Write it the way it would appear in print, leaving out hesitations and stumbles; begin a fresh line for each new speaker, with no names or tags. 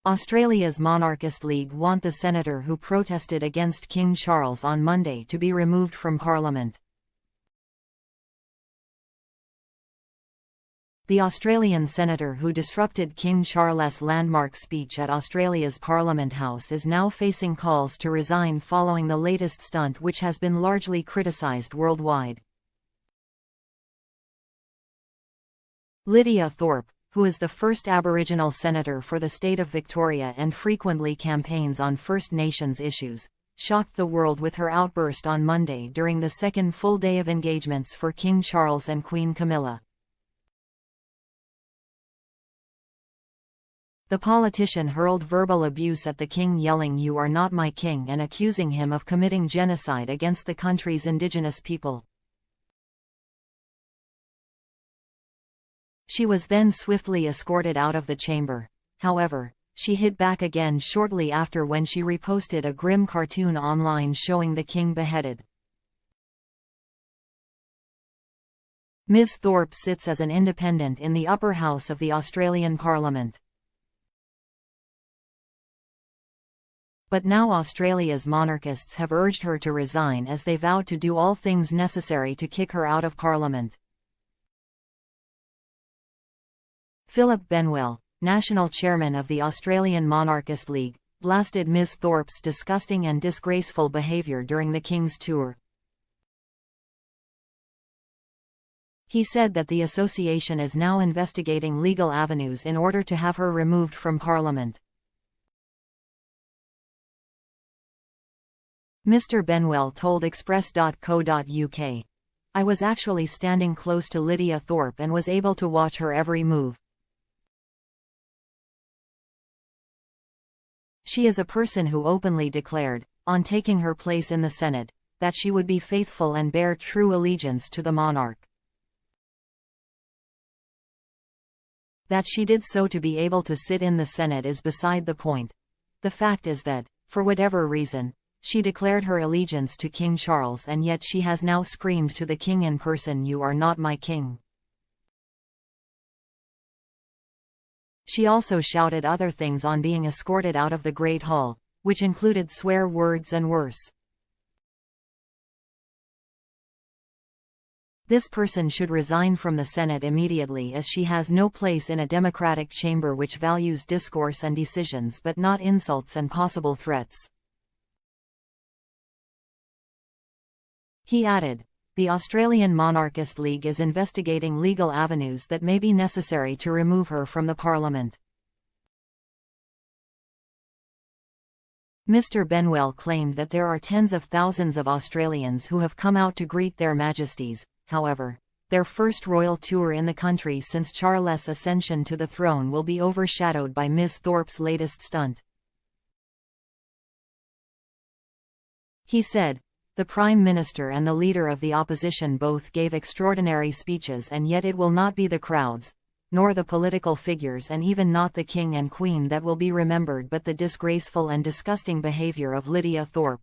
Australia's Monarchist League want the senator who protested against King Charles on Monday to be removed from Parliament. The Australian senator who disrupted King Charles' landmark speech at Australia's Parliament House is now facing calls to resign following the latest stunt, which has been largely criticised worldwide. Lidia Thorpe, who is the first Aboriginal senator for the state of Victoria and frequently campaigns on First Nations issues, shocked the world with her outburst on Monday during the second full day of engagements for King Charles and Queen Camilla. The politician hurled verbal abuse at the king, yelling "You are not my king," and accusing him of committing genocide against the country's Indigenous people. She was then swiftly escorted out of the chamber. However, she hit back again shortly after when she reposted a grim cartoon online showing the king beheaded. Ms. Thorpe sits as an independent in the upper house of the Australian Parliament. But now Australia's monarchists have urged her to resign as they vowed to do all things necessary to kick her out of Parliament. Philip Benwell, national chairman of the Australian Monarchist League, blasted Ms. Thorpe's disgusting and disgraceful behaviour during the King's tour. He said that the association is now investigating legal avenues in order to have her removed from Parliament. Mr. Benwell told Express.co.uk, "I was actually standing close to Lidia Thorpe and was able to watch her every move. She is a person who openly declared, on taking her place in the Senate, that she would be faithful and bear true allegiance to the monarch. That she did so to be able to sit in the Senate is beside the point. The fact is that, for whatever reason, she declared her allegiance to King Charles, and yet she has now screamed to the king in person, 'You are not my king.' She also shouted other things on being escorted out of the Great Hall, which included swear words and worse. This person should resign from the Senate immediately, as she has no place in a democratic chamber which values discourse and decisions but not insults and possible threats." He added, "The Australian Monarchist League is investigating legal avenues that may be necessary to remove her from the Parliament." Mr. Benwell claimed that there are tens of thousands of Australians who have come out to greet their Majesties. However, their first royal tour in the country since Charles' ascension to the throne will be overshadowed by Ms. Thorpe's latest stunt. He said, "The Prime Minister and the Leader of the Opposition both gave extraordinary speeches, and yet it will not be the crowds, nor the political figures, and even not the King and Queen that will be remembered, but the disgraceful and disgusting behaviour of Lidia Thorpe."